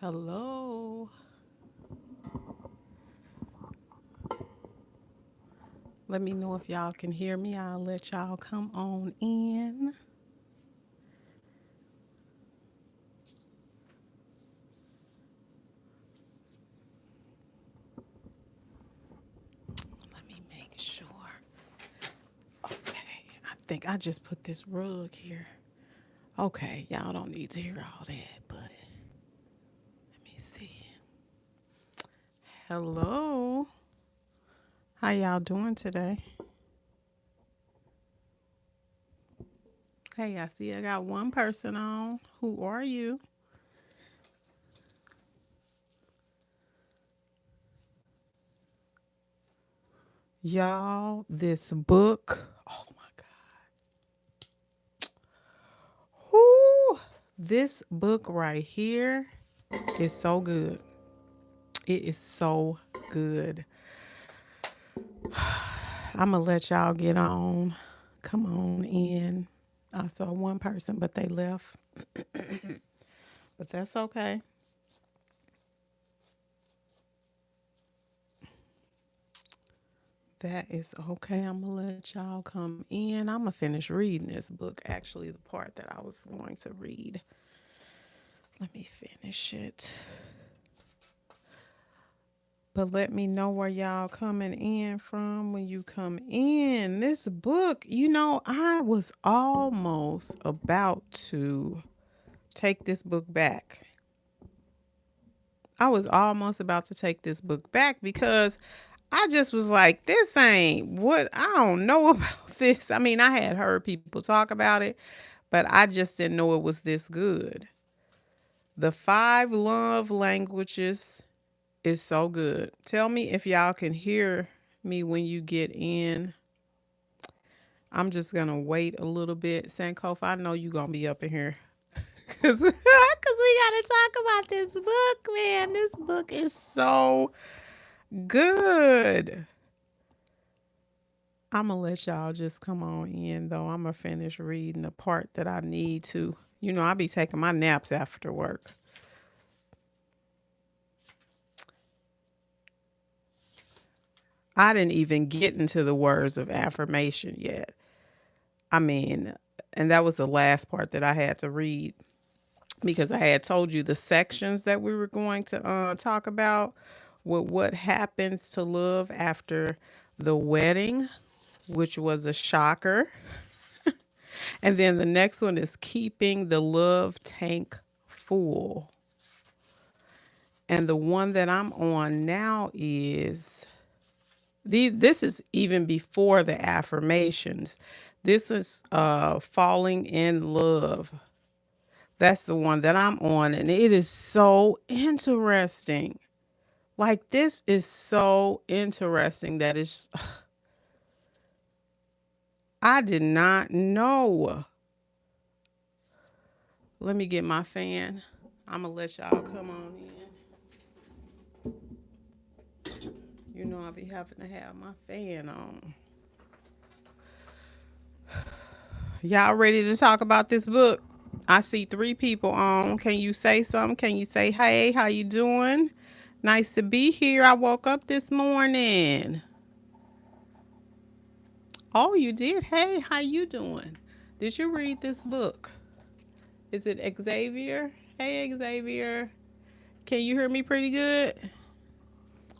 Hello. Let me know if y'all can hear me. I'll let y'all come on in. Let me make sure. Okay. I think I just put this rug here. Okay. Y'all don't need to hear all that, but let me see. Hello. How y'all doing today? Hey, I see I got one person on. Who are you? Y'all, this book. Oh my God. Whoo! This book right here is so good. It is so good. I'm going to let y'all get on. Come on in. I saw one person, but they left. But that's okay. That is okay. I'm going to let y'all come in. I'm going to finish reading this book, actually, the part that I was going to read. Let me finish it. But let me know where y'all coming in from when you come in. This book, I was almost about to take this book back. I was almost about to take this book back because I just was like, this ain't what I don't know about this. I mean, I had heard people talk about it, but I just didn't know it was this good. The five love languages is so good. Tell me if y'all can hear me when you get in. I'm just gonna wait a little bit. Sankofa, I know you gonna be up in here. Cause we gotta talk about this book, man. This book is so good. I'm gonna let y'all just come on in though. I'm gonna finish reading the part that I need to. I be taking my naps after work. I didn't even get into the words of affirmation yet. I mean, and that was the last part that I had to read because I had told you the sections that we were going to talk about with what happens to love after the wedding, which was a shocker. And then the next one is keeping the love tank full. And the one that I'm on now is this is even before the affirmations. This is falling in love. That's the one that I'm on, and it is so interesting. Like this is so interesting that it's I did not know. Let me get my fan. I'm gonna let y'all come on in. I'll be having to have my fan on. Y'all ready to talk about this book? I see three people on. Can you say something? Can you say, hey, how you doing? Nice to be here. I woke up this morning. Oh, you did? Hey, how you doing? Did you read this book? Is it Xavier? Hey, Xavier. Can you hear me pretty good?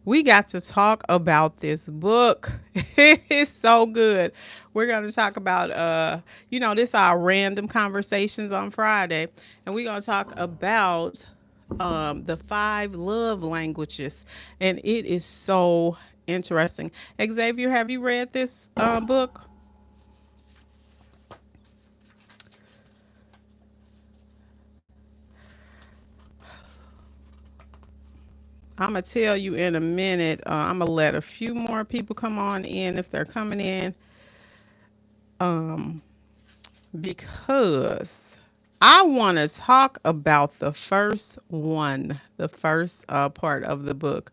We got to talk about this book. It's so good. We're going to talk about this our random conversations on Friday, and we're going to talk about the five love languages, and it is so interesting. Xavier, have you read this book? I'm gonna tell you in a minute. I'm gonna let a few more people come on in if they're coming in. Um, because I want to talk about the first one, the first part of the book.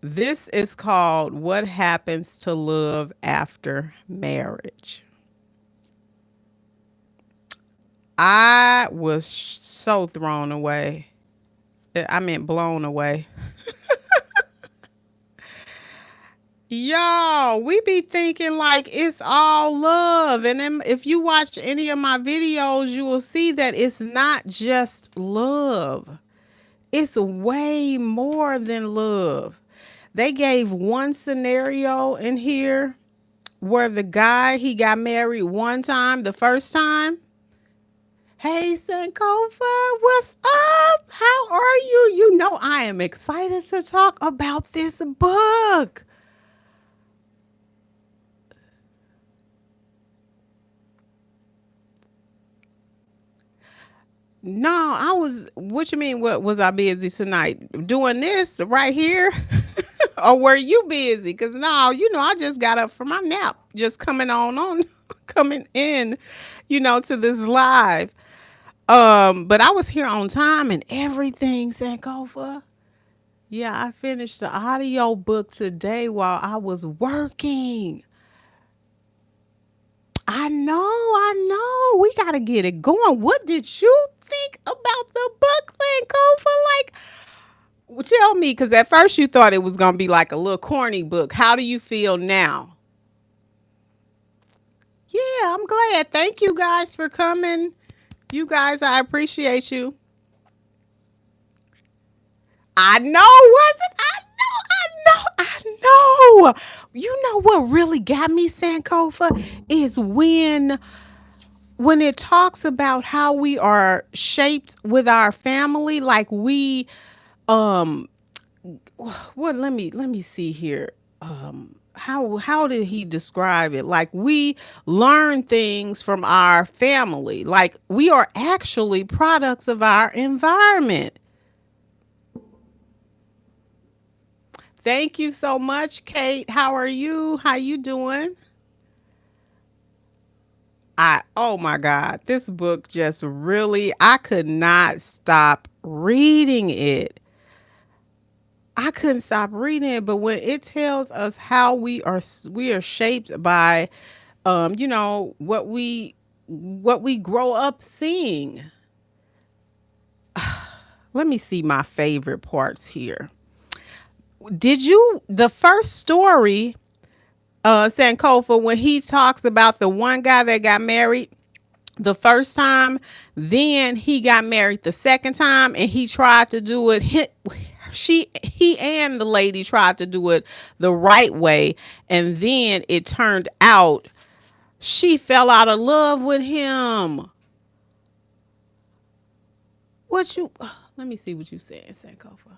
This is called What Happens to Love After Marriage. I was so thrown away. I meant blown away. Y'all, we be thinking like it's all love. And then if you watch any of my videos, you will see that it's not just love. It's way more than love. They gave one scenario in here where the guy, he got married one time, the first time. Hey, Sankofa, what's up? How are you? You know, I am excited to talk about this book. No, I was, what you mean, what was I busy tonight? Doing this right here? Or were you busy? Because no, I just got up from my nap, just coming in, to this live. But I was here on time and everything, Sankofa. Yeah, I finished the audio book today while I was working. I know. We gotta get it going. What did you think about the book, Sankofa? Like, well, tell me, because at first you thought it was gonna be like a little corny book. How do you feel now? Yeah, I'm glad. Thank you guys for coming. You guys, I appreciate you. I know, wasn't I know. You know what really got me, Sankofa, is when it talks about how we are shaped with our family, like we um well, let me see here. How did he describe it? Like we learn things from our family. Like we are actually products of our environment. Thank you so much, Kate. How are you? How you doing? Oh my God, this book just really, I could not stop reading it. I couldn't stop reading it, but when it tells us how we are shaped by what we grow up seeing. Let me see my favorite parts here. Did you the first story, Sankofa, when he talks about the one guy that got married the first time, then he got married the second time, and he tried to do it. He and the lady tried to do it the right way, and then it turned out she fell out of love with him. What you? Let me see what you saying, Sankofa.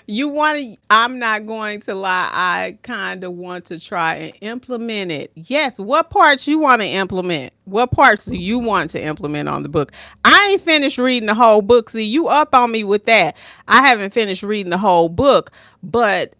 You want to, I'm not going to lie. I kind of want to try and implement it. Yes. What parts you want to implement? What parts do you want to implement on the book? I ain't finished reading the whole book. See, you up on me with that. I haven't finished reading the whole book, but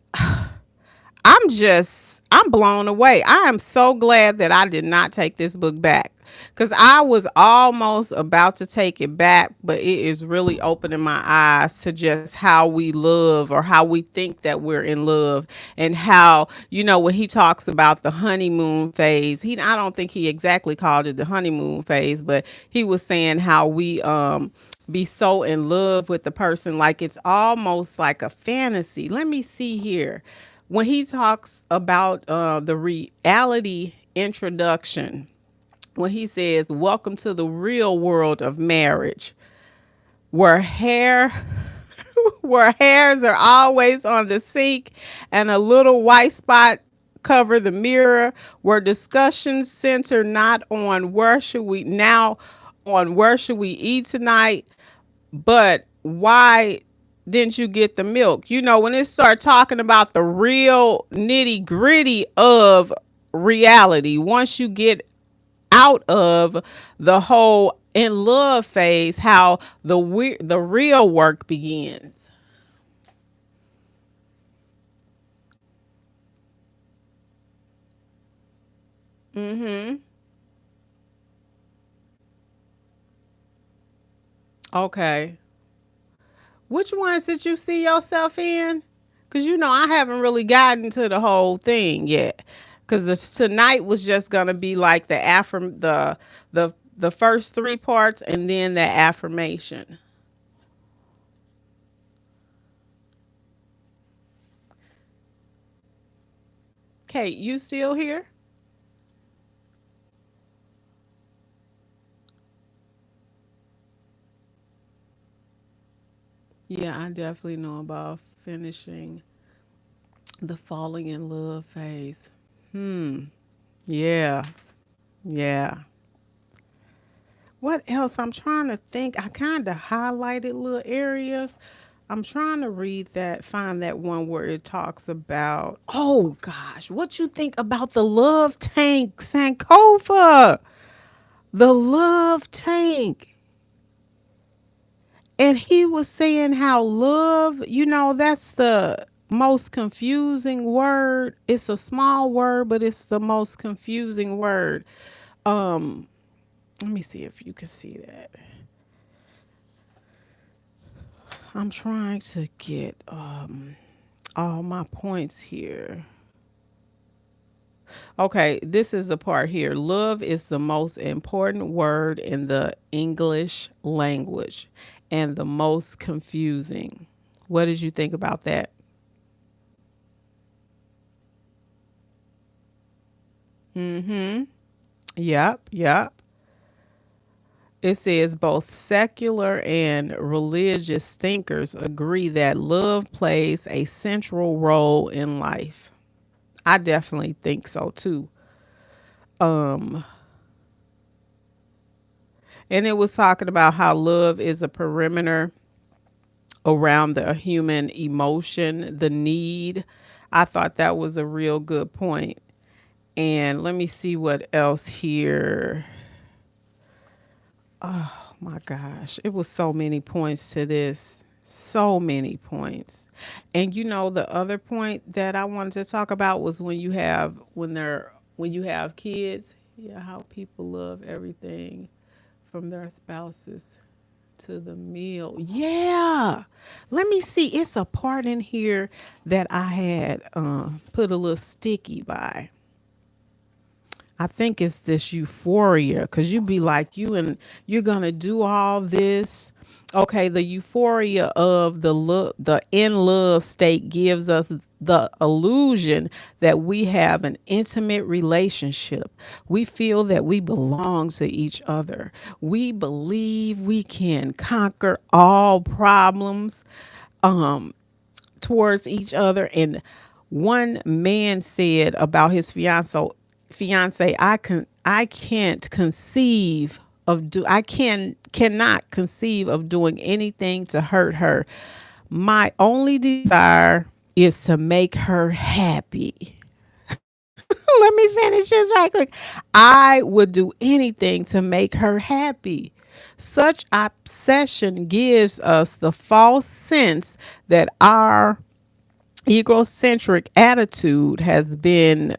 I'm blown away. I am so glad that I did not take this book back, because I was almost about to take it back, but it is really opening my eyes to just how we love, or how we think that we're in love, and how, when he talks about the honeymoon phase, I don't think he exactly called it the honeymoon phase, but he was saying how we be so in love with the person, like it's almost like a fantasy. Let me see here. When he talks about the reality introduction, when he says, "Welcome to the real world of marriage, where hair where hairs are always on the sink and a little white spot cover the mirror, where discussions center not on where should we eat tonight, but why didn't you get the milk?" When it start talking about the real nitty gritty of reality, once you get out of the whole in love phase, how the real work begins. Mm-hmm. Okay. Which ones did you see yourself in? Because I haven't really gotten to the whole thing yet. Because tonight was just gonna be like the first three parts and then the affirmation. Kate, you still here? Yeah, I definitely know about finishing the falling in love phase. Hmm. Yeah. Yeah. What else? I'm trying to think. I kind of highlighted little areas. I'm trying to read that, find that one where it talks about, oh gosh, what you think about the love tank, Sankova? The love tank. And he was saying how love, that's the most confusing word. It's a small word, but it's the most confusing word. Um, Let me see if you can see that. I'm trying to get all my points here. Okay, this is the part here. Love is the most important word in the English language and the most confusing. What did you think about that? Mm-hmm. Yep, yep. It says both secular and religious thinkers agree that love plays a central role in life. I definitely think so too. Um, and it was talking about how love is a perimeter around the human emotion, the need. I thought that was a real good point. And let me see what else here. Oh my gosh, it was so many points to this. So many points. And the other point that I wanted to talk about was when you have kids, yeah, how people love everything from their spouses to the meal. Yeah. Let me see. It's a part in here that I had put a little sticky by. I think it's this euphoria because you be like you're gonna do all this. Okay, the euphoria of the in love state gives us the illusion that we have an intimate relationship. We feel that we belong to each other. We believe we can conquer all problems. Um, Towards each other. And one man said about his fiance, I can't conceive of do I cannot conceive of doing anything to hurt her. My only desire is to make her happy. Let me finish this right quick. I would do anything to make her happy. Such obsession gives us the false sense that our egocentric attitude has been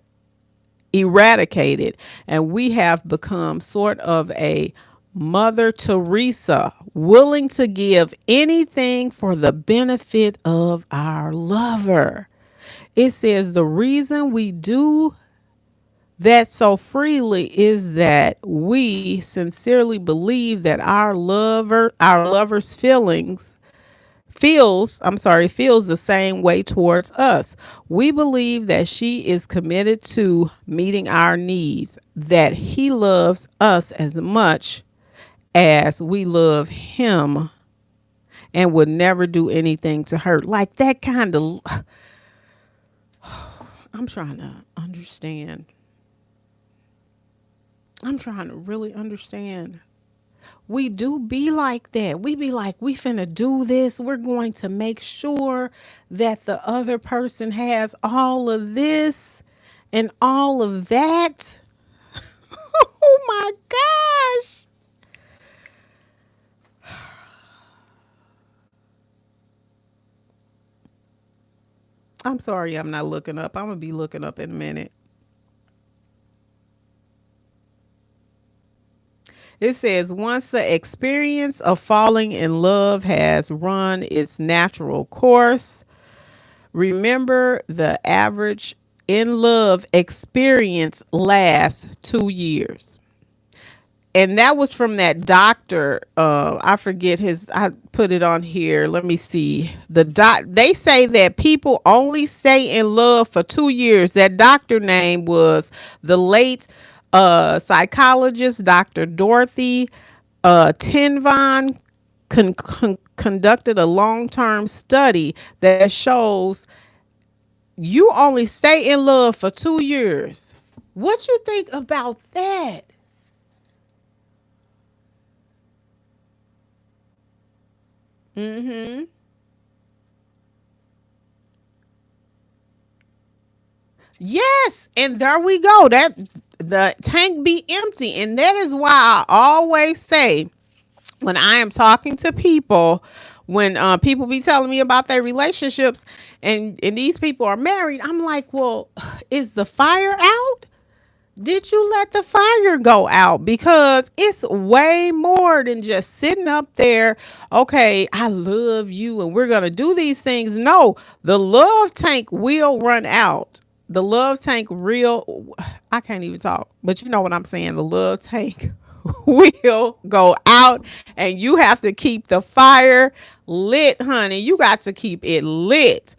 eradicated and we have become sort of a Mother Teresa, willing to give anything for the benefit of our lover. It says the reason we do that so freely is that we sincerely believe that our lover's feels the same way towards us. We believe that she is committed to meeting our needs, that he loves us as much as we love him and would never do anything to hurt. Like that kind of, I'm trying to understand. I'm trying to really understand. We do be like that. We be like, we finna do this. We're going to make sure that the other person has all of this and all of that. Oh my gosh. I'm sorry, I'm not looking up. I'm gonna be looking up in a minute. It says once the experience of falling in love has run its natural course, remember the average in love experience lasts 2 years. And that was from that doctor. I forget his. I put it on here. Let me see. They say that people only stay in love for 2 years. That doctor name was the late psychologist Dr. Dorothy Tinvon. Conducted a long-term study that shows you only stay in love for 2 years. What you think about that? Mm-hmm. Yes, and there we go. That the tank be empty, and that is why I always say when I am talking to people, when people be telling me about their relationships, and these people are married, I'm like, well, is the fire out? Did you let the fire go out? Because it's way more than just sitting up there. Okay, I love you and we're going to do these things. No, the love tank will run out. The love tank real, I can't even talk, but you know what I'm saying. The love tank will go out and you have to keep the fire lit, honey. You got to keep it lit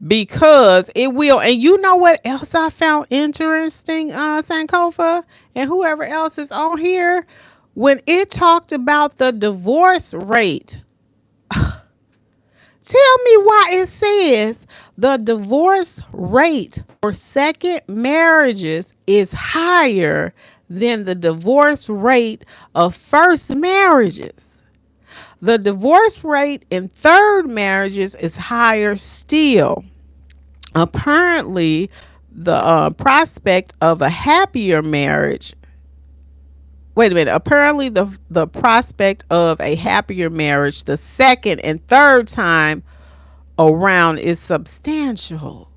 because it will. And you know what else I found interesting, Sankofa, and whoever else is on here, when it talked about the divorce rate. Tell me why it says the divorce rate for second marriages is higher than the divorce rate of first marriages. The divorce rate in third marriages is higher still. Apparently, the prospect of a happier marriage. Wait a minute. Apparently, the prospect of a happier marriage the second and third time around is substantial.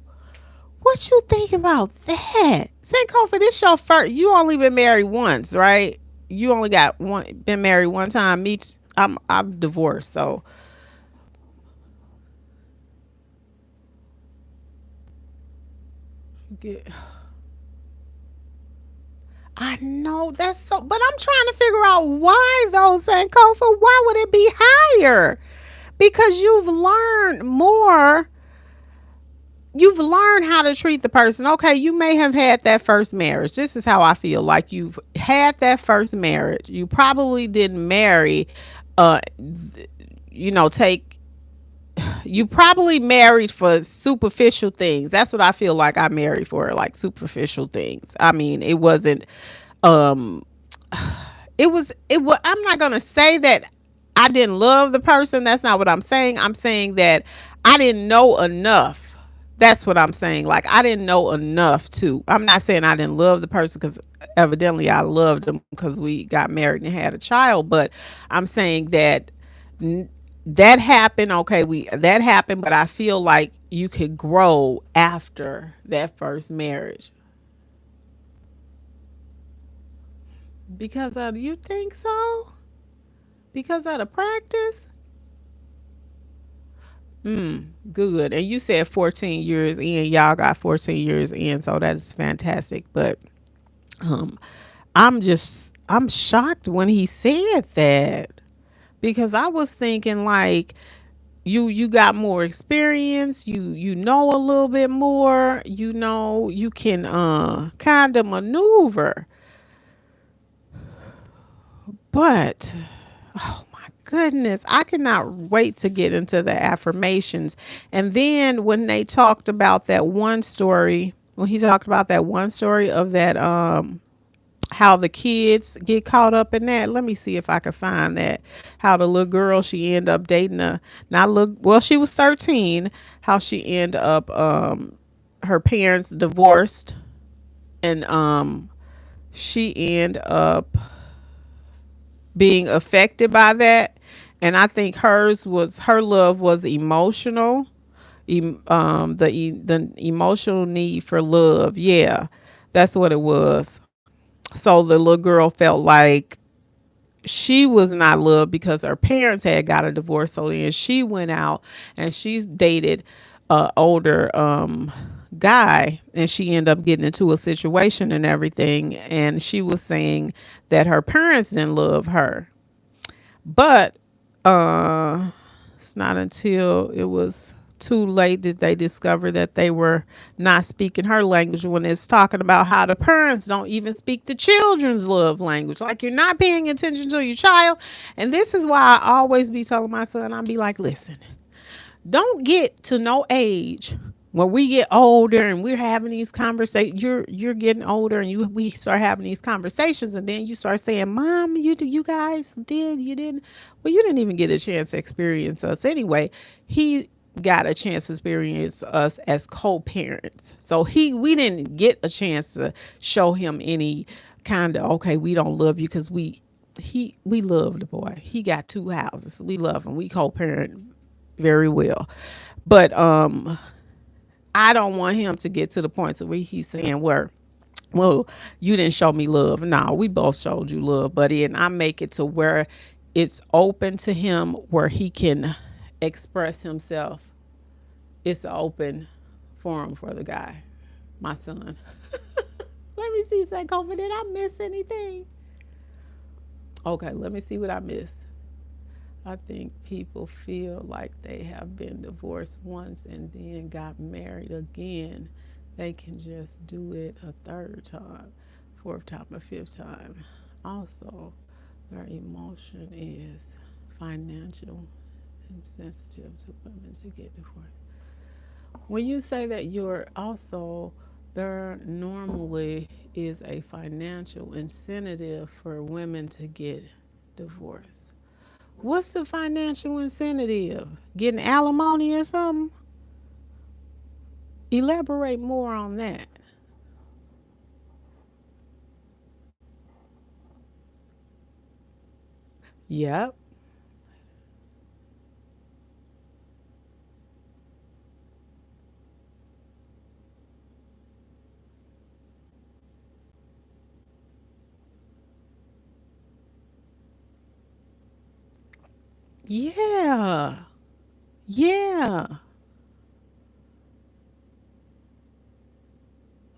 What you think about that? Sankofa, this your first. You only been married once, right? You only got one. Been married one time. I'm divorced, so get. I know that's so, but I'm trying to figure out why though, Sankofa. Why would it be higher? Because you've learned how to treat the person. Okay, you may have had that first marriage. This is how I feel. Like you've had that first marriage. You probably didn't marry, uh, take. You probably married for superficial things. That's what I feel like I married for, like superficial things. I mean, it wasn't. Um, I'm not gonna say that I didn't love the person. That's not what I'm saying. I'm saying that I didn't know enough. That's what I'm saying. Like I didn't know enough to. I'm not saying I didn't love the person because evidently I loved them because we got married and had a child. But I'm saying that that happened. Okay, we that happened. But I feel like you could grow after that first marriage because of. You think so? Because of the practice? Good. And you said 14 years in. Y'all got 14 years in, so that is fantastic. But um, I'm shocked when he said that because I was thinking like you got more experience. You know a little bit more. You know you can kind of maneuver, but oh my goodness, I cannot wait to get into the affirmations. And then when they talked about that one story, when he talked about that one story of that how the kids get caught up in that. Let me see if I can find that. How the little girl she ended up dating a not look well, she was 13, how she ended up her parents divorced and she ended up being affected by that. And I think her love was emotional. The emotional need for love. Yeah, that's what it was. So the little girl felt like she was not loved because her parents had got a divorce. So then she went out and she's dated older guy, and she ended up getting into a situation and everything. And she was saying that her parents didn't love her, but uh, it's not until it was too late did they discover that they were not speaking her language, when it's talking about how the parents don't even speak the children's love language. Like, you're not paying attention to your child. And this is why I always be telling my son, I'll be like, listen, don't get to no age when we get older and we're having these conversations. You're getting older, and we start having these conversations, and then you start saying, "Mom, you guys did, you didn't." Well, you didn't even get a chance to experience us anyway. He got a chance to experience us as co-parents, so we didn't get a chance to show him any kind of, okay, we don't love you, because we love the boy. He got two houses. We love him. We co-parent very well. But I don't want him to get to the point to where he's saying, well, you didn't show me love. No, we both showed you love, buddy. And I make it to where it's open to him, where he can express himself. It's open forum for the guy, my son. Let me see, Sankofa, did I miss anything? Okay, let me see what I missed. I think people feel like they have been divorced once and then got married again. They can just do it a third time, fourth time, or fifth time. Also, their emotion is financial and sensitive to women to get divorced. When you say that, you're also, there normally is a financial incentive for women to get divorced. What's the financial incentive? Getting alimony or something? Elaborate more on that. Yep. Yeah. Yeah.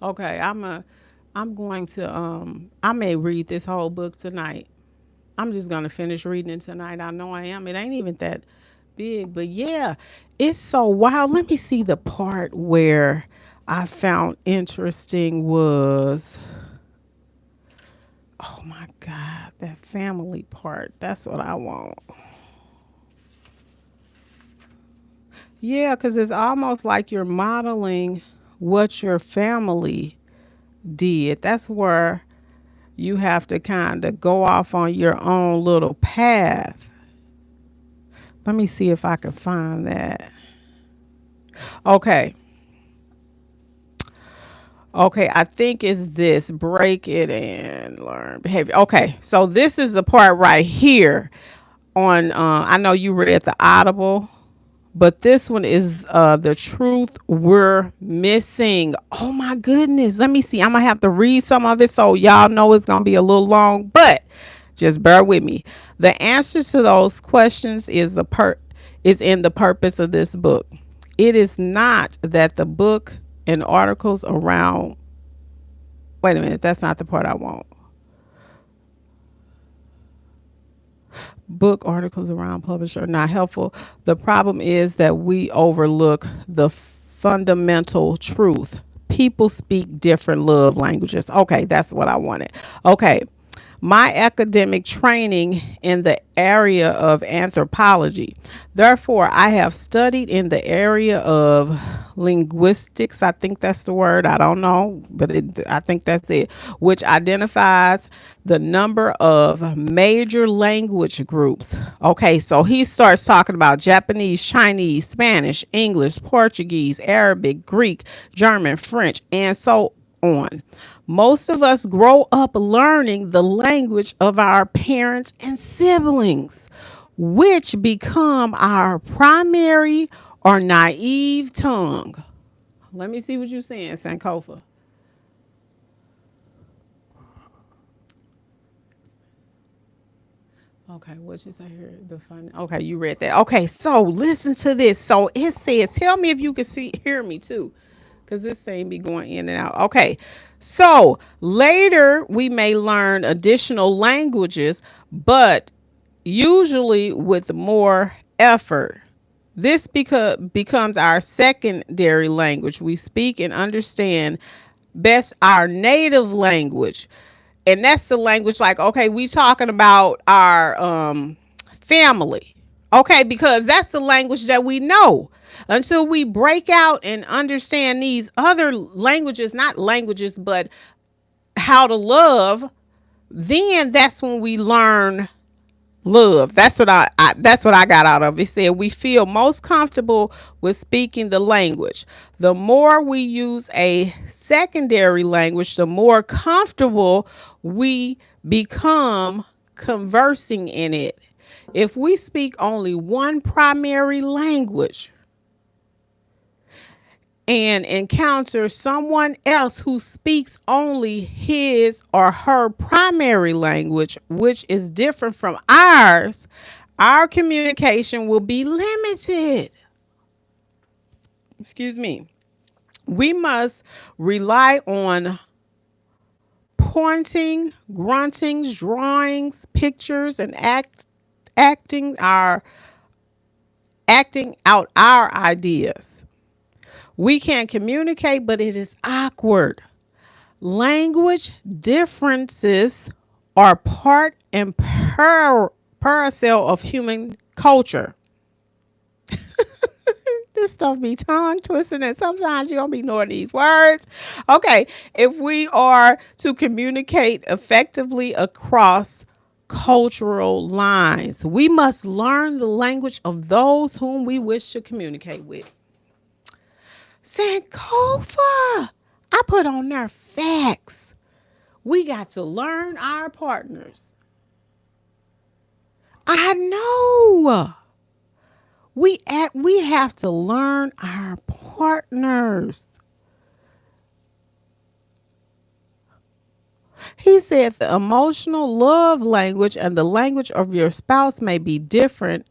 Okay, I'm going to I may read this whole book tonight. I'm just gonna finish reading it tonight. I know I am. It ain't even that big, but yeah, it's so wild. Let me see, the part where I found interesting was, oh my God, that family part. That's what I want. Yeah, because it's almost like you're modeling what your family did. That's where you have to kind of go off on your own little path. Let me see if I can find that. Okay. Okay, I think it's this, break it and learn behavior. Okay, so this is the part right here on, I know you read the Audible, but this one is the truth we're missing. Oh my goodness. Let me see. I'm going to have to read some of it, so y'all know it's going to be a little long, but just bear with me. The answers to those questions is in the purpose of this book. It is not that the book and articles around, wait a minute, that's not the part I want. Book articles around publisher are not helpful. The problem is that we overlook the fundamental truth. People speak different love languages. Okay, that's what I wanted. Okay, my academic training in the area of anthropology. Therefore, I have studied in the area of linguistics. I think that's the word. I don't know, but I think that's it, which identifies the number of major language groups. Okay, so he starts talking about Japanese, Chinese, Spanish, English, Portuguese, Arabic, Greek, German, French, and so on. Most of us grow up learning the language of our parents and siblings, which become our primary or naive tongue. Let me see what you're saying, Sankofa. Okay, what you say here? The fun. Okay, you read that. Okay, so listen to this. So it says, tell me if you can hear me too, because this thing be going in and out. Okay. So later we may learn additional languages, but usually with more effort. This becomes our secondary language. We speak and understand best our native language. And that's the language, like, okay, we talking about our family. Okay, because that's the language that we know. Until we break out and understand these other languages, not languages, but how to love, then that's when we learn love. That's what I got out of it. It said we feel most comfortable with speaking the language. The more we use a secondary language, the more comfortable we become conversing in it. If we speak only one primary language and encounter someone else who speaks only his or her primary language, which is different from ours, our communication will be limited. Excuse me. We must rely on pointing, grunting, drawings, pictures, and acting our acting out our ideas. We can communicate, but it is awkward. Language differences are part and parcel of human culture. This stuff be tongue twisting, and sometimes you don't be knowing these words. Okay, if we are to communicate effectively across cultural lines, we must learn the language of those whom we wish to communicate with. Sankofa, I put on there facts. We got to learn our partners. I know. We have to learn our partners. He said the emotional love language and the language of your spouse may be different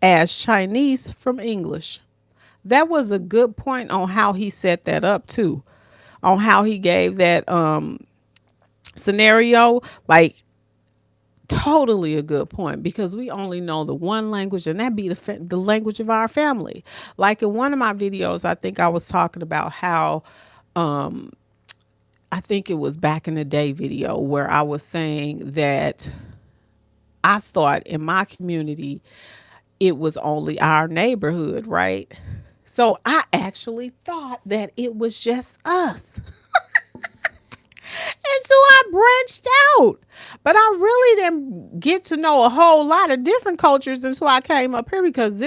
as Chinese from English. That was a good point on how he set that up too. On how he gave that scenario, like, totally a good point, because we only know the one language, and that be the language of our family. Like in one of my videos, I think I was talking about how I think it was back in the day video where I was saying that I thought in my community it was only our neighborhood, right? So I actually thought that it was just us. And so I branched out. But I really didn't get to know a whole lot of different cultures until I came up here, because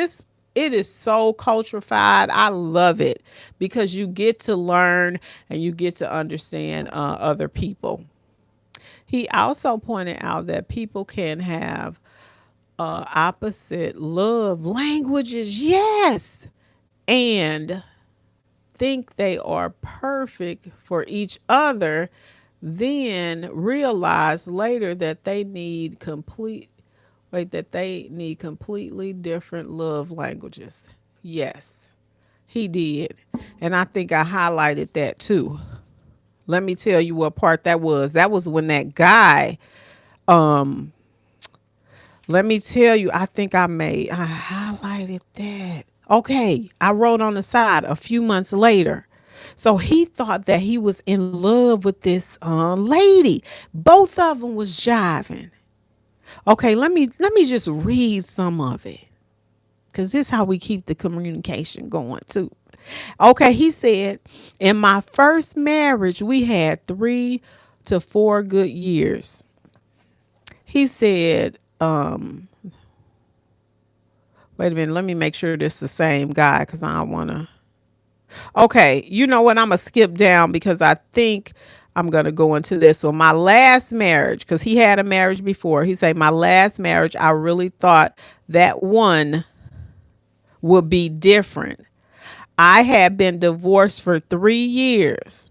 it is so culturified. I love it because you get to learn and you get to understand other people. He also pointed out that people can have opposite love languages, yes, and think they are perfect for each other, then realize later that they need completely different love languages. Yes, he did. And I think I highlighted that too. Let me tell you what part that was. That was when that guy, um, let me tell you, I think I highlighted that. Okay, I wrote on the side a few months later. So he thought that he was in love with this lady. Both of them was jiving. Okay, let me just read some of it, because this is how we keep the communication going too. Okay, he said, in my first marriage, we had 3 to 4 good years. He said, wait a minute, let me make sure this is the same guy, because I don't want to. Okay, you know what? I'm going to skip down because I think I'm going to go into this one. My last marriage, because he had a marriage before. He said, my last marriage, I really thought that one would be different. I had been divorced for 3 years.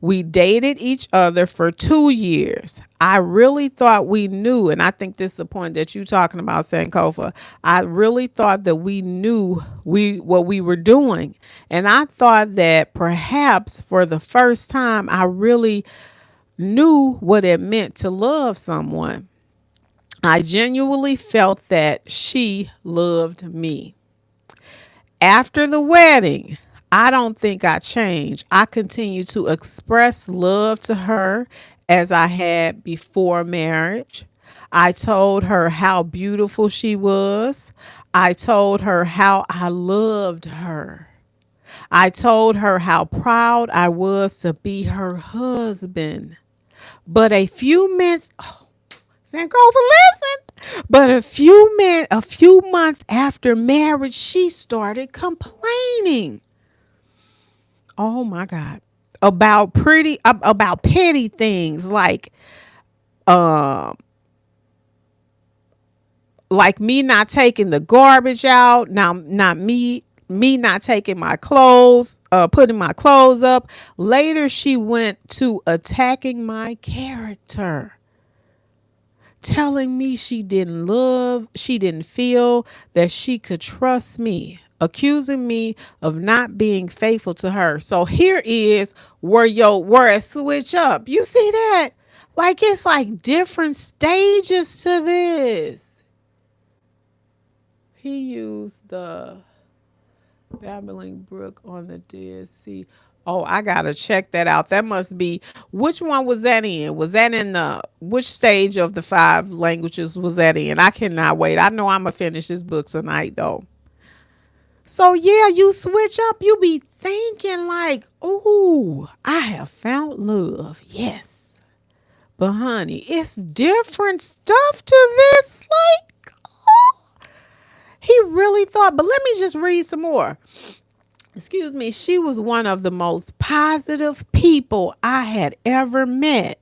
We dated each other for 2 years. I really thought we knew, and I think this is the point that you're talking about, Sankofa. I really thought that we knew what we were doing. And I thought that perhaps for the first time I really knew what it meant to love someone. I genuinely felt that she loved me. After the wedding, I don't think I changed. I continued to express love to her as I had before marriage. I told her how beautiful she was. I told her how I loved her. I told her how proud I was to be her husband. But a few minutes, Sankofa, listen. But a few months after marriage, she started complaining. Oh my God. About petty things um like me not taking the garbage out. Now not me not taking my clothes, putting my clothes up. Later she went to attacking my character, telling me she didn't feel that she could trust me, accusing me of not being faithful to her. So here is where it switch up. You see that? Like it's like different stages to this. He used the babbling brook on the Dead Sea. Oh, I gotta check that out. That must be, which one was that in? Was that in the which stage of the five languages was that in? I cannot wait. I know I'm gonna finish this book tonight though. So yeah, you switch up. You be thinking like, "Ooh, I have found love." Yes, but honey, it's different stuff to this. Like, oh, he really thought. But let me just read some more. Excuse me, she was one of the most positive people I had ever met.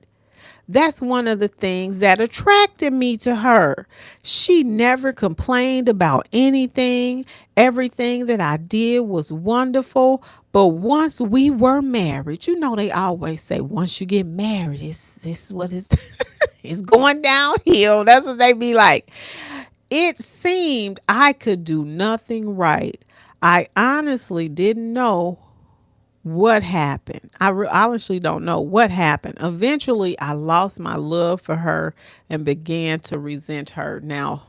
That's one of the things that attracted me to her. She never complained about anything. Everything that I did was wonderful. But once we were married, you know, they always say once you get married, it's what it's, it's going downhill. That's what they be like. It seemed I could do nothing right. I honestly didn't know what happened. Honestly don't know what happened. Eventually, I lost my love for her and began to resent her. Now,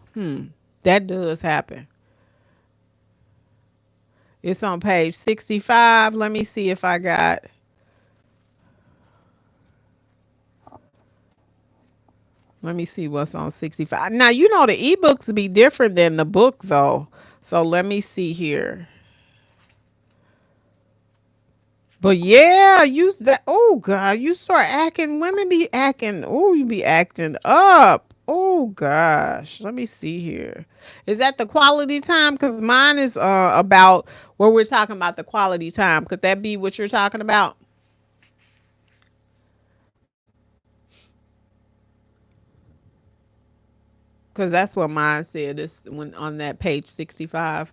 that does happen. It's on page 65. Let me see if I got. Let me see what's on 65. Now, you know the ebooks be different than the book though. So let me see here. But yeah, you that oh God, you start acting, women be acting, oh, you be acting up. Oh gosh. Let me see here. Is that the quality time? Because mine is about where we're talking about the quality time. Could that be what you're talking about? Because that's what mine said is when on that page 65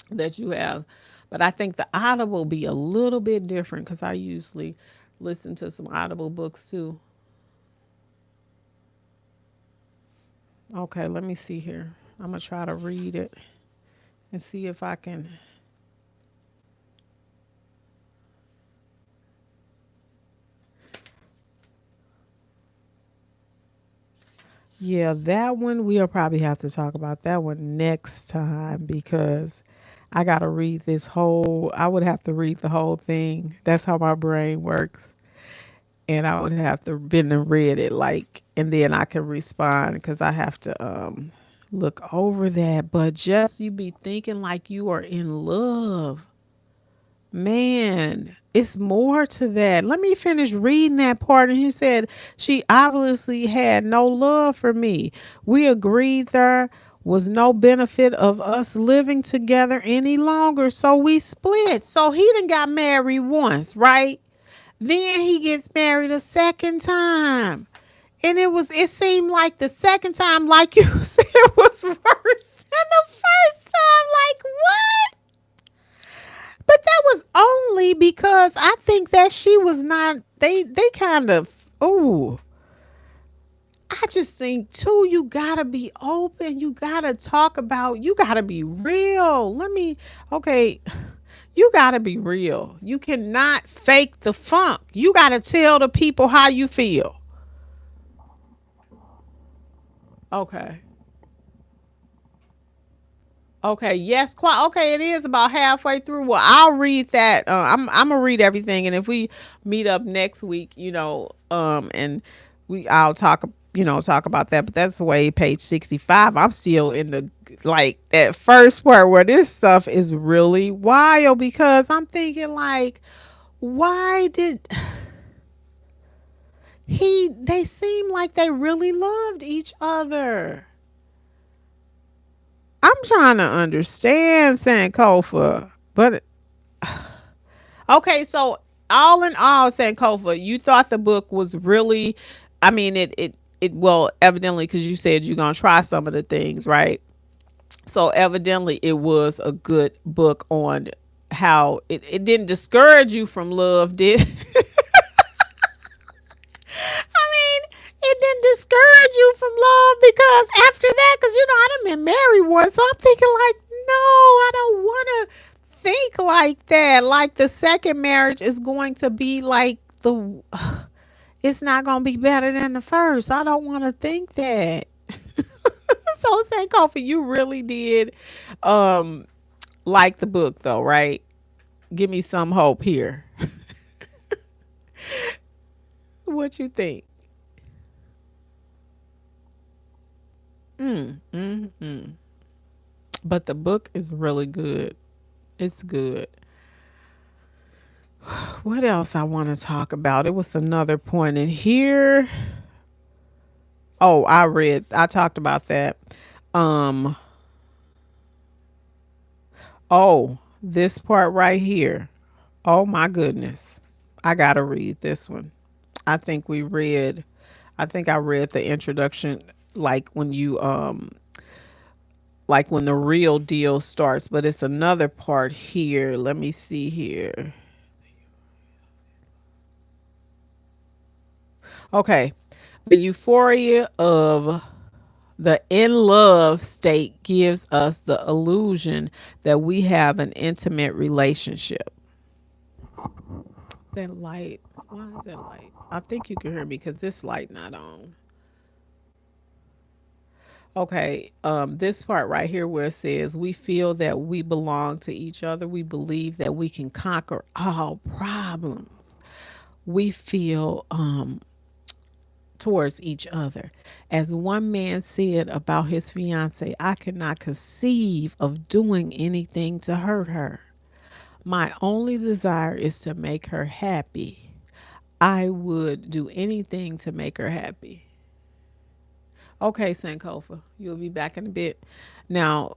that you have. But I think the Audible be a little bit different because I usually listen to some Audible books too. Okay, let me see here. I'm gonna try to read it and see if I can. Yeah, that one we'll probably have to talk about that one next time because I gotta read this whole. I would have to read the whole thing. That's how my brain works, and I would have to been and read it like, and then I can respond because I have to look over that. But just you be thinking like you are in love. Man, it's more to that. Let me finish reading that part. And he said, she obviously had no love for me. We agreed there was no benefit of us living together any longer. So we split. So he done got married once, right? Then he gets married a second time. And it seemed like the second time, like you said, was worse than the first time. Like, what? But that was only because I think that they kind of, oh, I just think too, you gotta be open. You gotta talk about, you gotta be real. Okay, you gotta be real. You cannot fake the funk. You gotta tell the people how you feel. Okay. Okay. Yes. Quite. Okay. It is about halfway through. Well, I'll read that. I'm gonna read everything, and if we meet up next week, and I'll talk. Talk about that. But that's the way page 65. I'm still in the like that first part where this stuff is really wild because I'm thinking like, why did they seem like they really loved each other. I'm trying to understand Sankofa. But okay, so all in all, Sankofa, you thought the book was really, I mean, well, evidently, because you said you're going to try some of the things, right? So evidently it was a good book on how it didn't discourage you from love, did I mean, it didn't discourage you from love because after that, because I done been married once, so I'm thinking like, no, I don't want to think like that. Like the second marriage is going to be like it's not going to be better than the first. I don't want to think that. So, St. Coffee, you really did um like the book though, right? Give me some hope here. What you think? Mm. But the book is really good. It's good. What else I want to talk about? It was another point in here. Oh, I talked about that. Um, oh, this part right here. Oh my goodness. I got to read this one. I think we read I think I read the introduction like when the real deal starts, but it's another part here. Let me see here. Okay. The euphoria of the in love state gives us the illusion that we have an intimate relationship. That light. Why is that light? I think you can hear me because this light not on. Okay, this part right here where it says we feel that we belong to each other, we believe that we can conquer all problems. We feel towards each other. As one man said about his fiance, I cannot conceive of doing anything to hurt her. My only desire is to make her happy. I would do anything to make her happy. Okay, Sankofa, you'll be back in a bit. Now,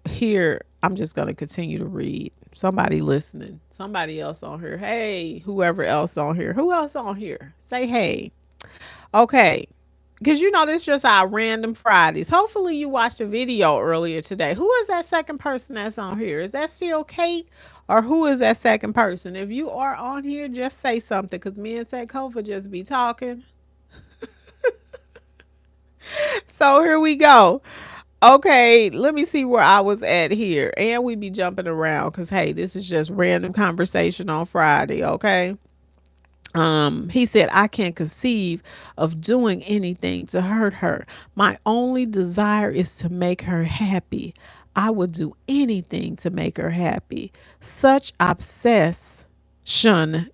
here, I'm just going to continue to read. Somebody listening, somebody else on here. Hey, whoever else on here. Who else on here? Say hey. Okay. Because this is just our random Fridays. Hopefully, you watched a video earlier today. Who is that second person that's on here? Is that still Kate? Or who is that second person? If you are on here, just say something because me and Sankofa just be talking. So here we go. Okay, let me see where I was at here. And we be jumping around because hey, this is just random conversation on Friday, okay? He said, I can't conceive of doing anything to hurt her. My only desire is to make her happy. I would do anything to make her happy. Such obsession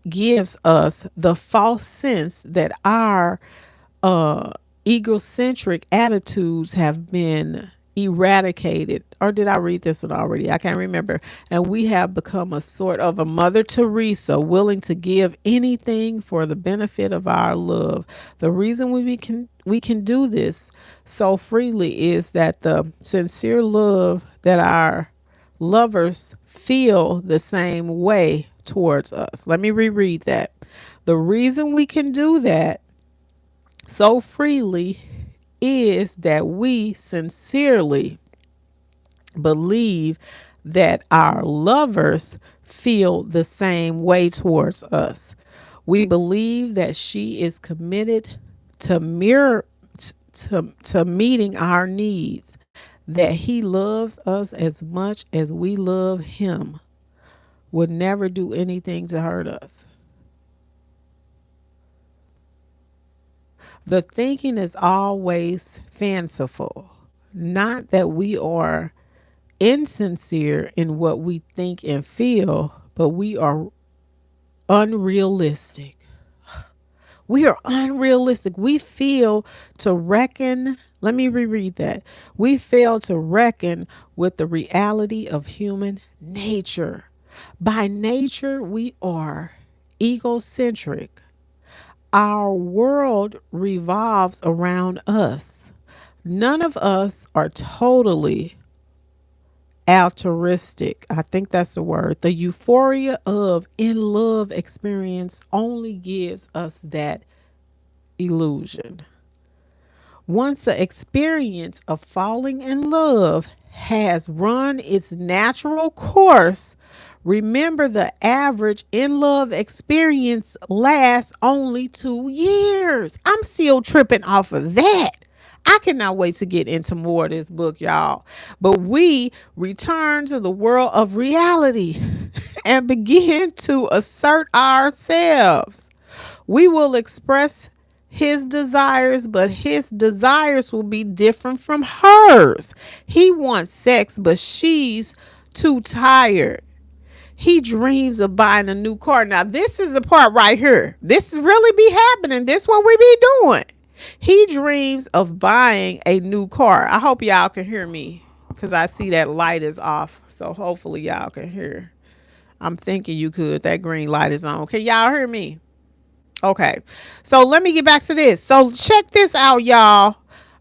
gives us the false sense that our uh egocentric attitudes have been eradicated. Or did I read this one already? I can't remember. And we have become a sort of a Mother Teresa, willing to give anything for the benefit of our love. The reason we can do this so freely is that the sincere love that our lovers feel the same way towards us. Let me reread that. The reason we can do that so freely is that we sincerely believe that our lovers feel the same way towards us. We believe that she is committed to mirror to meeting our needs, that he loves us as much as we love him, would never do anything to hurt us. The thinking is always fanciful, not that we are insincere in what we think and feel, but we are unrealistic. We are unrealistic. We fail to reckon. Let me reread that. We fail to reckon with the reality of human nature. By nature, we are egocentric. Our world revolves around us. None of us are totally altruistic. I think that's the word. The euphoria of in love experience only gives us that illusion. Once the experience of falling in love has run its natural course, remember the average in love experience lasts only 2 years. I'm still tripping off of that. I cannot wait to get into more of this book, y'all. But we return to the world of reality and begin to assert ourselves. We will express his desires, but his desires will be different from hers. He wants sex, but she's too tired. He dreams of buying a new car. Now, this is the part right here. This really be happening. This is what we be doing. He dreams of buying a new car. I hope y'all can hear me because I see that light is off. So hopefully y'all can hear. I'm thinking you could. That green light is on. Can y'all hear me? Okay. So let me get back to this. So check this out, y'all.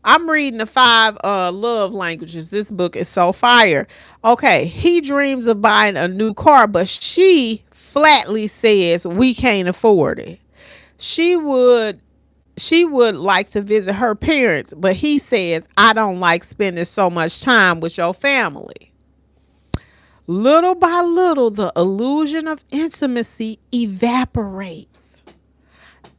I'm reading the five love languages. This book is so fire. Okay. He dreams of buying a new car, but she flatly says we can't afford it. She would she would like to visit her parents, but he says, I don't like spending so much time with your family. Little by little, the illusion of intimacy evaporates,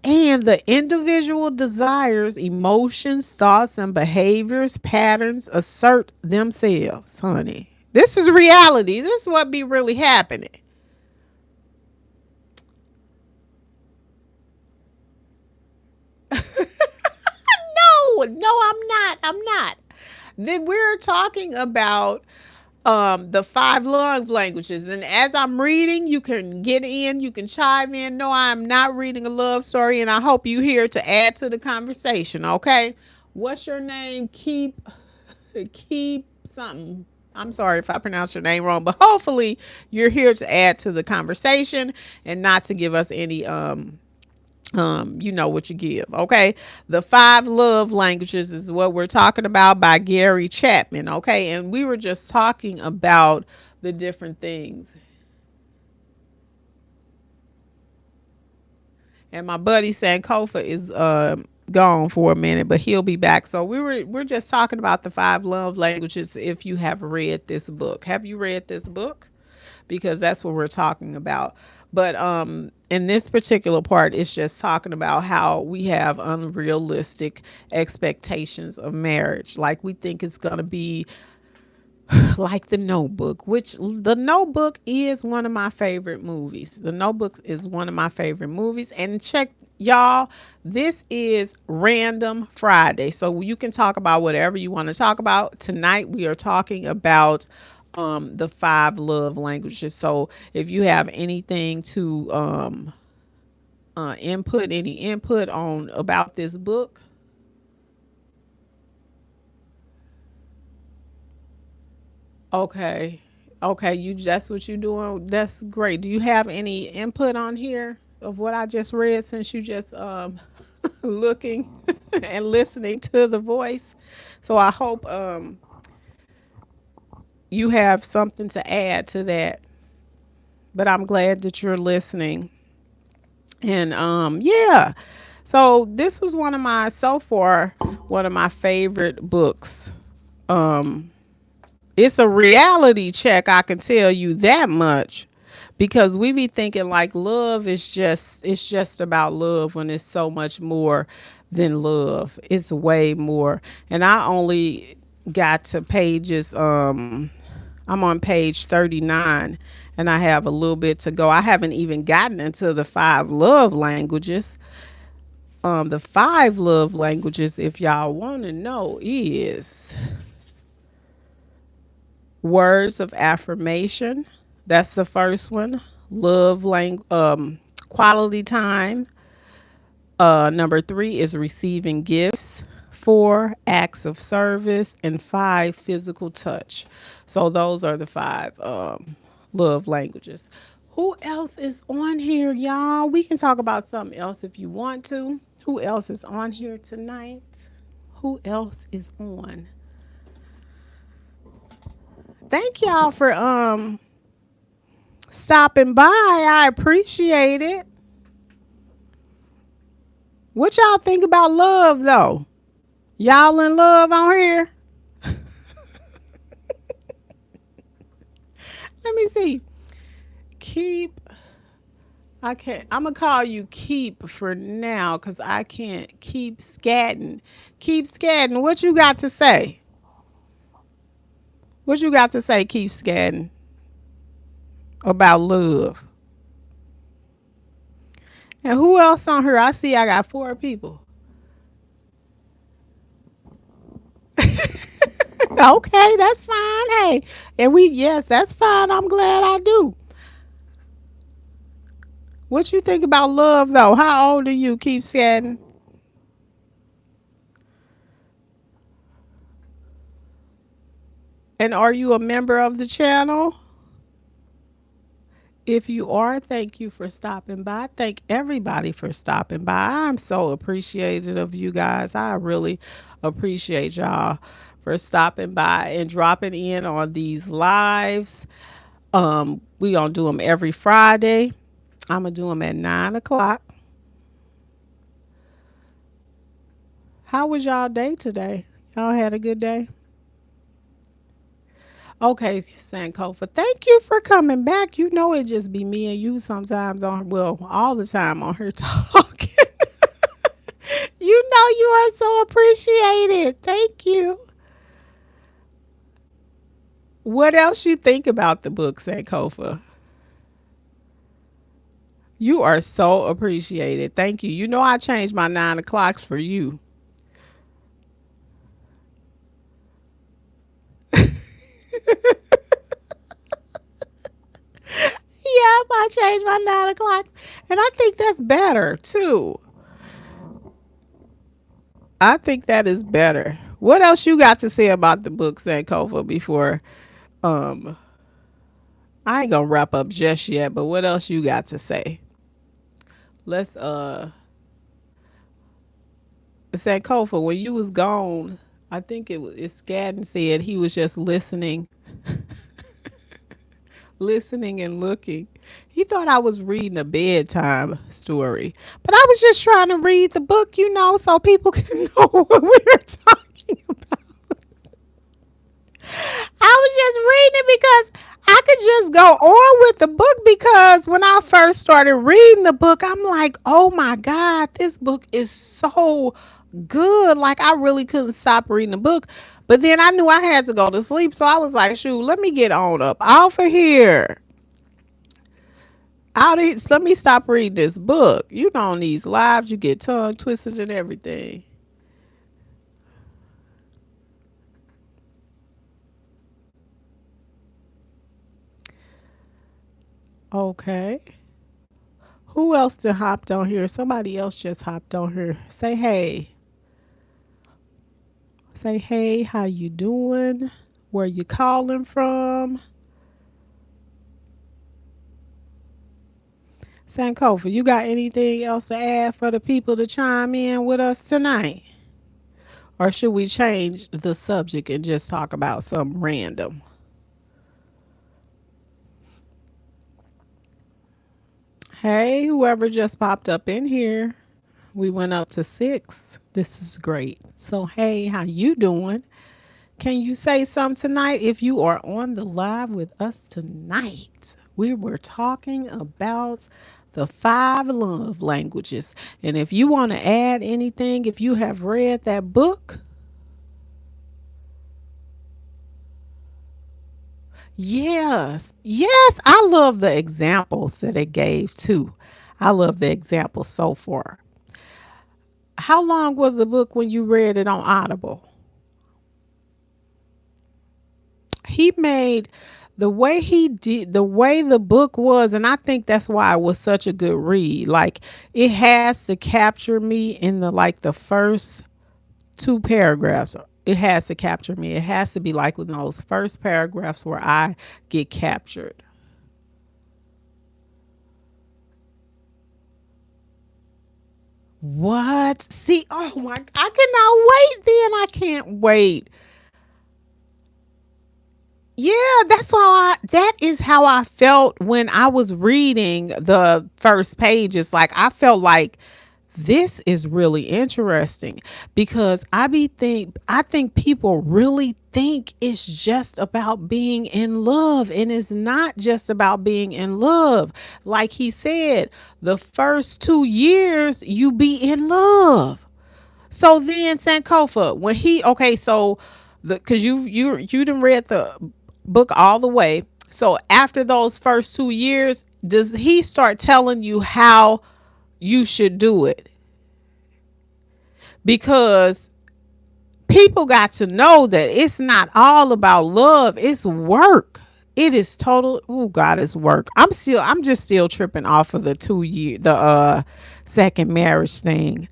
and the individual desires, emotions, thoughts, and behaviors, patterns assert themselves, honey. This is reality. This is what be really happening. No, I'm not. I'm not. Then we're talking about the five love languages, and as I'm reading, you can get in, you can chime in. No, I'm not reading a love story, and I hope you here to add to the conversation. Okay, what's your name? Keep something. I'm sorry if I pronounce your name wrong, but hopefully you're here to add to the conversation and not to give us any you know what you give. Okay, the five love languages is what we're talking about by Gary Chapman. Okay, and we were just talking about the different things, and my buddy Sankofa is gone for a minute, but he'll be back. So we're just talking about the five love languages. If you have read this book, have you read this book? Because that's what we're talking about. But in this particular part, it's just talking about how we have unrealistic expectations of marriage. Like we think it's gonna be like The Notebook, which The Notebook is one of my favorite movies. The Notebook is one of my favorite movies. And check, y'all, this is Random Friday. So you can talk about whatever you want to talk about. Tonight, we are talking about the five love languages. So if you have anything to input, any input on about this book. Okay. Okay, you that's what you doing. That's great. Do you have any input on here of what I just read since you just looking and listening to the voice? So I hope you have something to add to that. But I'm glad that you're listening. And yeah. So this was one of my so far one of my favorite books. Um it's a reality check, I can tell you that much, because we be thinking like love is just, it's just about love when it's so much more than love. It's way more. And I only got to pages I'm on page 39 and I have a little bit to go. I haven't even gotten into the five love languages. The five love languages, if y'all want to know, is words of affirmation. That's the first one. Love language, quality time. Number three is receiving gifts. Four, acts of service, and five, physical touch. So those are the five love languages. Who else is on here, y'all? We can talk about something else if you want to. Who else is on here tonight? Who else is on? Thank y'all for stopping by. I appreciate it. What y'all think about love though? Y'all in love on here? Let me see. Keep. I can't. I'm gonna call you Keep for now because I can't keep scatting. Keep scatting. What you got to say? What you got to say? Keep scatting about love. And who else on here? I see I got four people. Okay, that's fine. Hey, and yes, that's fine. I'm glad I do. What you think about love though? How old are you? Keep scatting. And are you a member of the channel? If you are, thank you for stopping by. Thank everybody for stopping by. I'm so appreciative of you guys. I really appreciate y'all for stopping by and dropping in on these lives. We gonna do them every Friday. I'm gonna do them at 9 o'clock. How was y'all day today? Y'all had a good day? Okay, Sankofa. Thank you for coming back. You know it just be me and you sometimes on, well, all the time on here talking. You know you are so appreciated. Thank you. What else you think about the book, Sankofa? You are so appreciated. Thank you. You know I changed my 9 o'clocks for you. Yep, I changed my 9 o'clock. And I think that's better too. I think that is better. What else you got to say about the book, Sankofa, before um I ain't gonna wrap up just yet, but what else you got to say? Let's Sankofa, when you was gone, I think it's Skadden said he was just listening, listening and looking. He thought I was reading a bedtime story, but I was just trying to read the book, so people can know what we were talking about. I was just reading it because I could just go on with the book because when I first started reading the book, I'm like, oh my God, this book is so good. Like I really couldn't stop reading the book. But then I knew I had to go to sleep. So I was like, shoot, let me get on up off of here. Let me stop reading this book. On these lives, you get tongue twisted and everything. Okay. Who else done hopped on here? Somebody else just hopped on here. Say hey. Say hey, how you doing? Where you calling from? Sankofa, you got anything else to add for the people to chime in with us tonight? Or should we change the subject and just talk about something random? Hey, whoever just popped up in here. We went up to 6. This is great. So, hey, how you doing? Can you say something tonight if you are on the live with us tonight? We were talking about the five love languages. And if you want to add anything, if you have read that book, yes, yes, I love the examples that it gave too. I love the examples so far. How long was the book when you read it on Audible? He made the way he did the way the book was, and I think that's why it was such a good read. Like it has to capture me in the like the first two paragraphs. It has to capture me. It has to be like within those first paragraphs where I get captured. What? See, oh my, I cannot wait then. I can't wait. Yeah, that's why that is how I felt when I was reading the first pages. Like I felt like this is really interesting because I think people really think it's just about being in love, and it's not just about being in love. Like he said, the first 2 years you be in love. So then Sankofa, when he okay, so the because you done read the book all the way. So after those first 2 years, does he start telling you how you should do it? Because people got to know that it's not all about love, it's work. It is total, oh God, it's work. I'm just still tripping off of the 2 year the second marriage thing.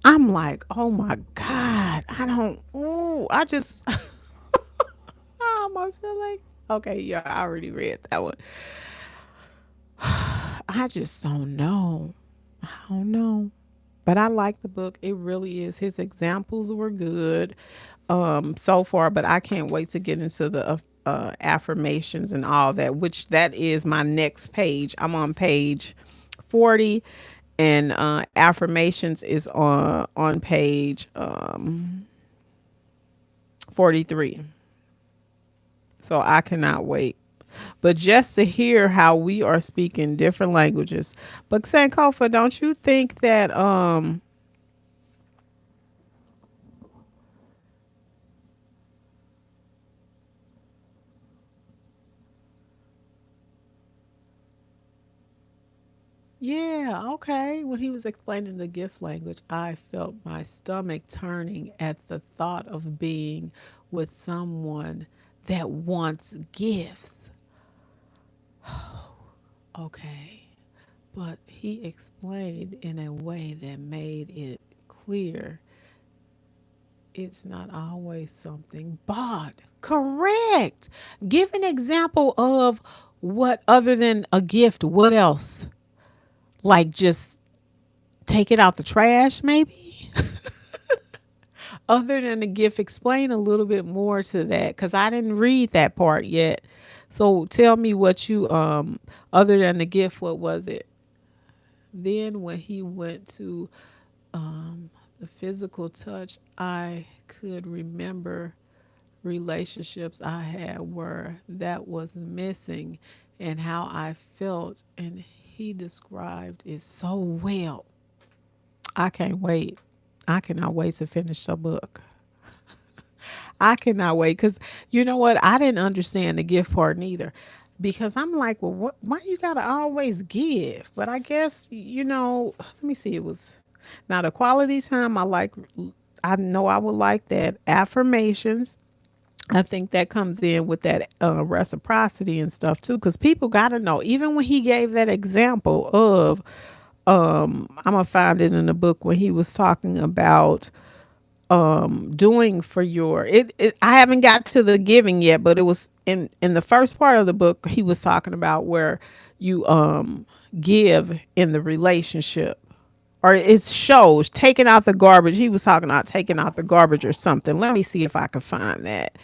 I'm like, oh my God, I don't, ooh, I just, I almost feel like, okay, yeah, I already read that one. I just don't know. I don't know. But I like the book. It really is. His examples were good so far, but I can't wait to get into the affirmations and all that, which that is my next page. I'm on page 40 and affirmations is on page 43. So I cannot wait. But just to hear how we are speaking different languages. But Sankofa, don't you think that yeah, okay. When he was explaining the gift language, I felt my stomach turning at the thought of being with someone that wants gifts. Okay. But he explained in a way that made it clear it's not always something bought. Correct. Give an example of what other than a gift, what else? Like just take it out the trash, maybe? Other than the gift, explain a little bit more to that because I didn't read that part yet. So tell me what you other than the gift, what was it? Then when he went to the physical touch, I could remember relationships I had where that was missing and how I felt, and he described it so well. I can't wait. I cannot wait to finish the book. I cannot wait because you know what? I didn't understand the gift part neither because I'm like, well, what? Why you gotta always give? But I guess Let me see. It was now the quality time. I like. I know I would like that affirmations. I think that comes in with that reciprocity and stuff too, because people got to know. Even when he gave that example of, I'm gonna find it in the book when he was talking about doing for it. I haven't got to the giving yet, but it was in the first part of the book he was talking about where you give in the relationship, or it shows taking out the garbage. He was talking about taking out the garbage or something. Let me see if I can find that.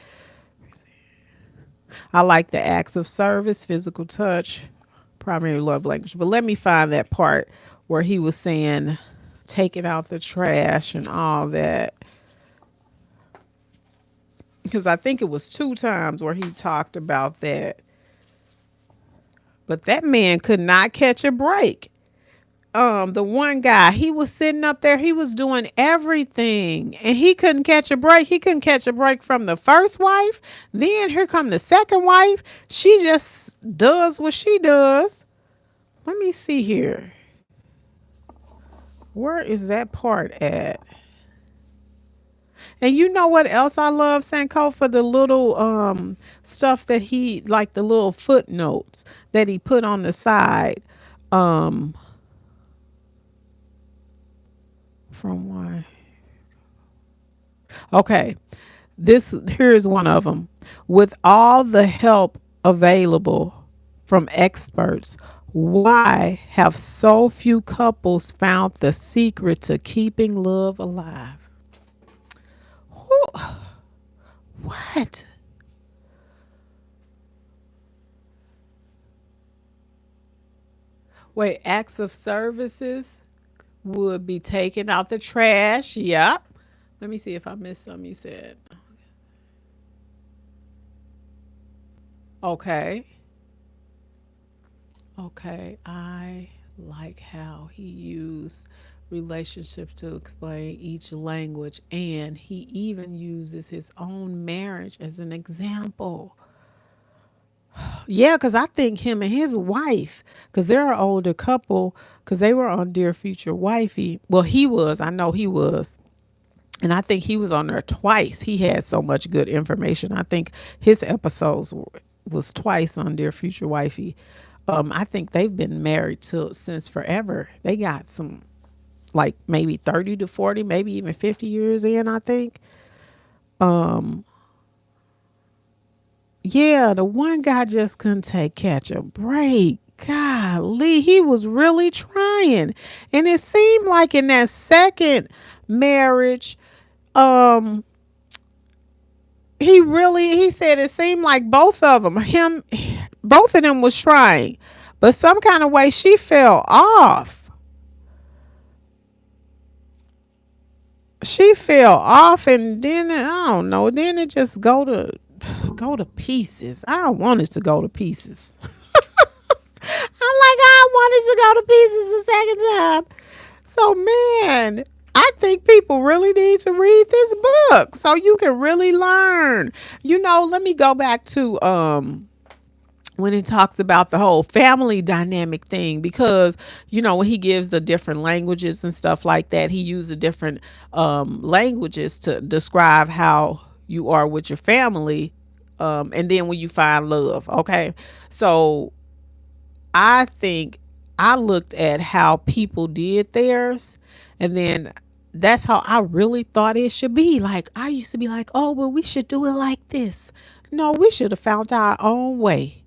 I like the acts of service, physical touch, primary love language. But let me find that part where he was saying taking out the trash and all that. Because I think it was two times where he talked about that. But that man could not catch a break. The one guy, he was sitting up there, he was doing everything and he couldn't catch a break. He couldn't catch a break from the first wife. Then here come the second wife. She just does what she does. Let me see here. Where is that part at? And you know what else I love, Sanko, for the little stuff that he, like the little footnotes that he put on the side. Um from why? Okay. This here is one of them. With all the help available from experts, why have so few couples found the secret to keeping love alive? Who, what? Wait, acts of services would be taking out the trash. Yep. Let me see if I missed something you said. Okay. Okay. I like how he used relationships to explain each language, and he even uses his own marriage as an example. Yeah, because I think him and his wife, because they're an older couple, because they were on Dear Future Wifey. Well, he was. I know he was. And I think he was on there twice. He had so much good information. I think his episodes was twice on Dear Future Wifey. I think they've been married to since forever. They got some like maybe 30 to 40, maybe even 50 years in, I think. Um, yeah, the one guy just couldn't catch a break. Golly, he was really trying. And it seemed like in that second marriage, um, he said it seemed like both of them was trying. But some kind of way she fell off. She fell off and then I don't know, then it just go to pieces. I don't want it to go to pieces. I'm like, I want it to go to pieces the second time. So man, I think people really need to read this book so you can really learn. Let me go back to when he talks about the whole family dynamic thing, because when he gives the different languages and stuff like that, he uses different languages to describe how you are with your family, and then when you find love. Okay, so I think I looked at how people did theirs, and then that's how I really thought it should be. Like, I used to be like, oh, well, we should do it like this. No, we should have found our own way.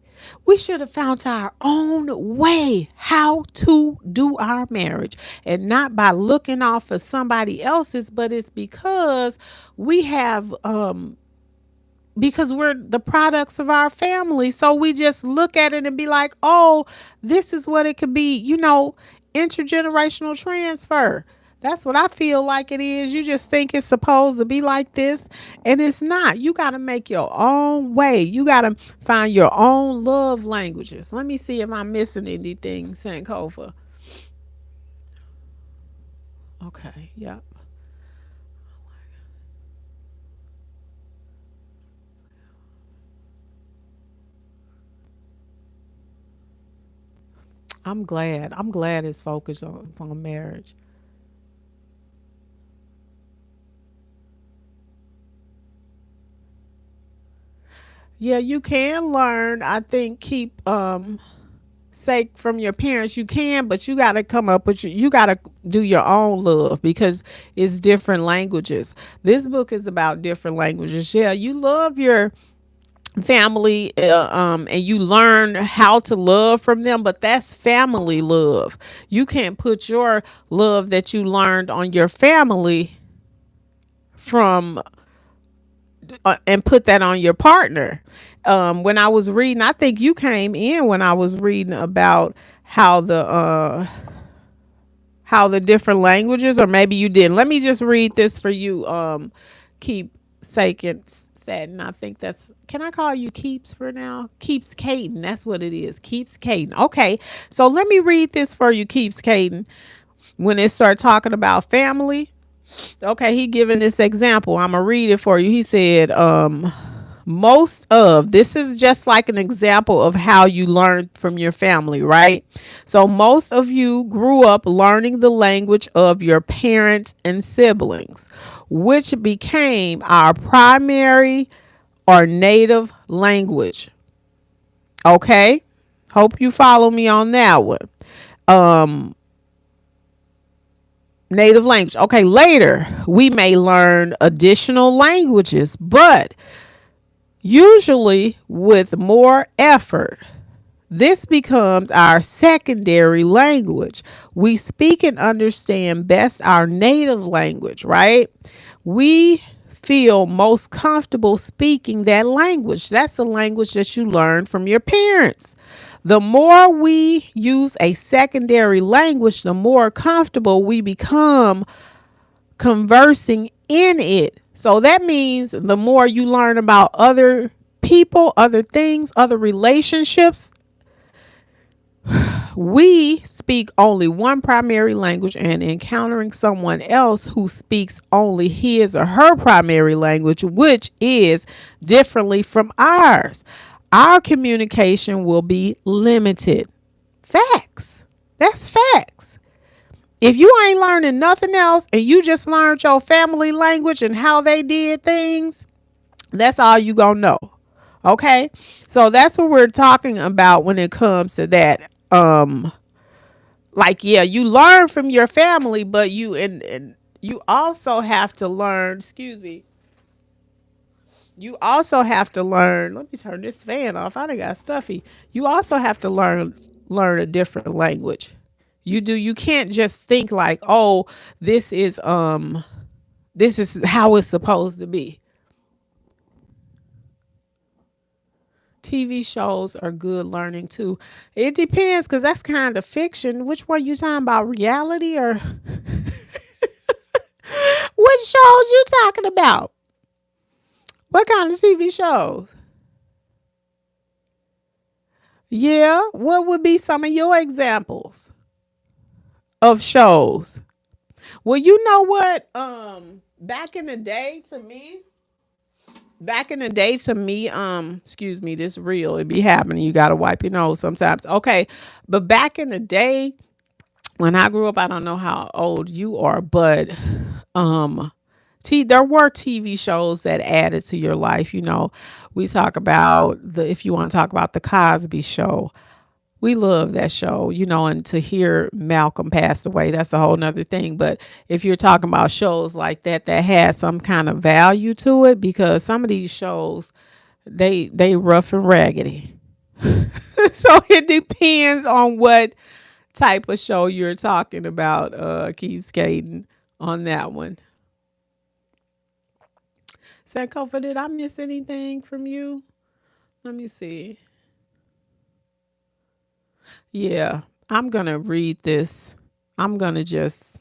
We should have found our own way how to do our marriage, and not by looking off of somebody else's, but it's we have because we're the products of our family. So we just look at it and be like, oh, this is what it could be, intergenerational transfer. That's what I feel like it is. You just think it's supposed to be like this, and it's not. You got to make your own way. You got to find your own love languages. Let me see if I'm missing anything, Sankofa. Okay, yep. I'm glad. I'm glad it's focused on marriage. Yeah, you can learn. I think keep sake from your parents. You can, but you got to come up with you got to do your own love because it's different languages. This book is about different languages. Yeah, you love your family, and you learn how to love from them, but that's family love. You can't put your love that you learned on your family from and put that on your partner. When I was reading, I think you came in when I was reading about how the different languages, or maybe you didn't. Let me just read this for you. Keep sake Keeps at, and I think that's, can I call you Keeps for now? Keeps Caden. That's what it is. Keeps Caden. Okay. So let me read this for you, Keeps Caden. When it start talking about family, okay, he giving this example. I'm gonna read it for you. He said, most of this is just like an example of how you learn from your family, right? So most of you grew up learning the language of your parents and siblings, which became our primary or native language. Okay, hope you follow me on that one. um Native language. Okay, later we may learn additional languages, but usually with more effort. This becomes our secondary language. We speak and understand best our native language, right? We feel most comfortable speaking that language. That's the language that you learn from your parents. The more we use a secondary language, the more comfortable we become conversing in it. So that means the more you learn about other people, other things, other relationships, we speak only one primary language, and encountering someone else who speaks only his or her primary language, which is differently from ours, our communication will be limited. Facts. That's facts. If you ain't learning nothing else and you just learned your family language and how they did things, that's all you gonna know. Okay? So that's what we're talking about when it comes to that. Like, yeah, you learn from your family, but and you also have to learn, excuse me, you also have to learn, let me turn this fan off. I done got stuffy. You also have to learn a different language. You do. You can't just think like, oh, this is this is how it's supposed to be. TV shows are good learning too. It depends, because that's kind of fiction. Which one you talking about? Reality or what shows you talking about? What kind of TV shows? Yeah, what would be some of your examples of shows? Well, you know what? Back in the day to me, excuse me, this real, it be happening. You gotta wipe your nose sometimes. Okay. But back in the day, when I grew up, I don't know how old you are, but um there were TV shows that added to your life. We talk about if you want to talk about the Cosby Show, we love that show, and to hear Malcolm pass away, that's a whole nother thing. But if you're talking about shows like that had some kind of value to it, because some of these shows, they rough and raggedy. So it depends on what type of show you're talking about. Keep skating on that one. Sankofa, did I miss anything from you? Let me see. Yeah, I'm gonna read this. I'm gonna just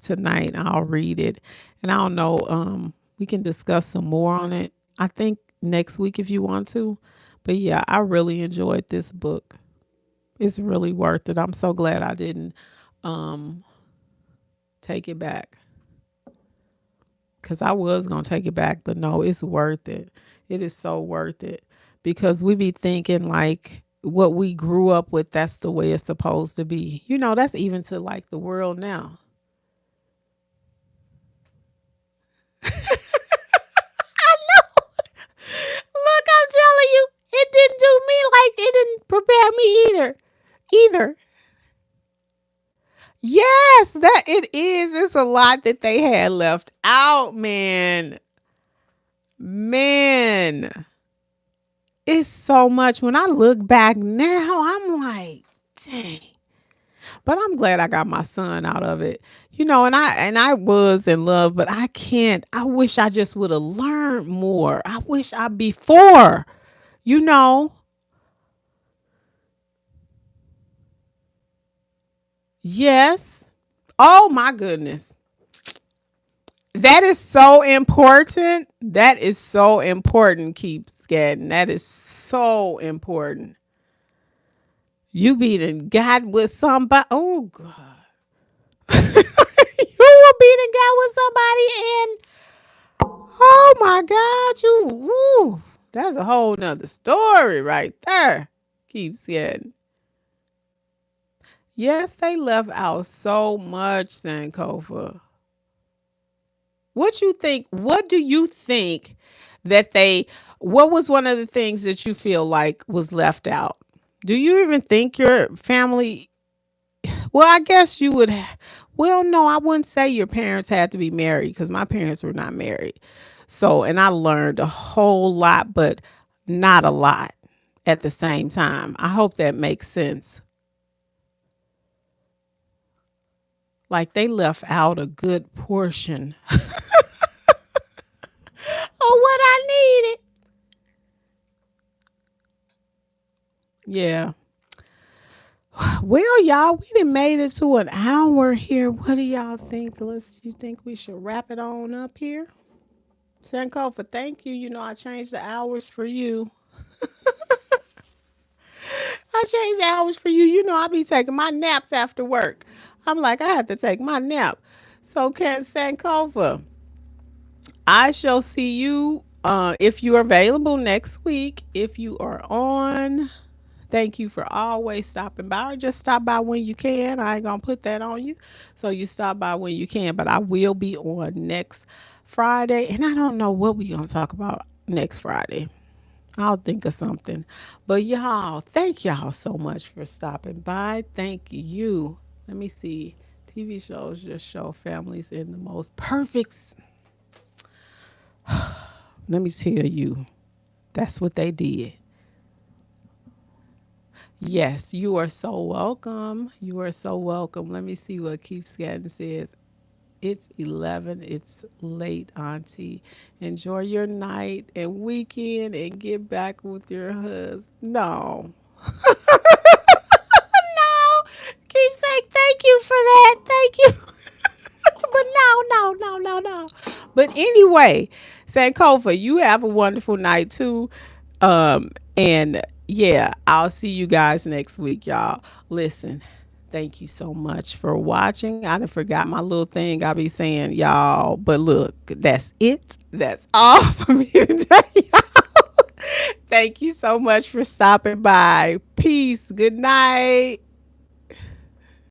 tonight I'll read it. And I don't know, we can discuss some more on it. I think next week if you want to. But yeah, I really enjoyed this book. It's really worth it. I'm so glad I didn't um take it back. Cause I was gonna take it back, but no, it's worth it. It is so worth it. Because we be thinking like what we grew up with, that's the way it's supposed to be. That's even to like the world now. Look, I'm telling you, it didn't do me like it didn't prepare me either. Either. Yes, that it is. It's a lot that they had left out, man. Man. It's so much. When I look back now, I'm like, dang. But I'm glad I got my son out of it. And I was in love, but I can't. I wish I just would have learned more. I wish I before, you know. Yes. Oh my goodness. That is so important. That is so important. Keep scatting. That is so important. You be done got with somebody. Oh God. You will be done got with somebody and oh my God, you woo, that's a whole nother story right there. Keep scatting. Yes, they left out so much, Sankofa. What you think? What do you think that they? What was one of the things that you feel like was left out? Do you even think your family? Well, I guess you would. Well, no, I wouldn't say your parents had to be married because my parents were not married. So, and I learned a whole lot, but not a lot at the same time. I hope that makes sense. Like they left out a good portion of what I needed. Yeah. Well, y'all, we done made it to an hour here. What do y'all think? You think we should wrap it on up here? Sankofa, thank you. You know, I changed the hours for you. I changed the hours for you. You know, I be taking my naps after work. I'm like, I have to take my nap. So, Ken Sankofa, I shall see you if you're available next week. If you are on, thank you for always stopping by or just stop by when you can. I ain't going to put that on you. So you stop by when you can, but I will be on next Friday. And I don't know what we're going to talk about next Friday. I'll think of something. But y'all, thank y'all so much for stopping by. Thank you. Let me see. TV shows just show families in the most perfect. Let me tell you, that's what they did. Yes, you are so welcome. You are so welcome. Let me see what Keeps Getting says. It's 11. It's late, Auntie. Enjoy your night and weekend and get back with your husband. No. No. Keep saying thank you for that. Thank you. But no, no, no, no, no. But anyway, Sankofa, you have a wonderful night too. And yeah, I'll see you guys next week, y'all. Listen, thank you so much for watching. I done forgot my little thing I be saying, y'all. But look, that's it. That's all for me today, y'all. Thank you so much for stopping by. Peace. Good night.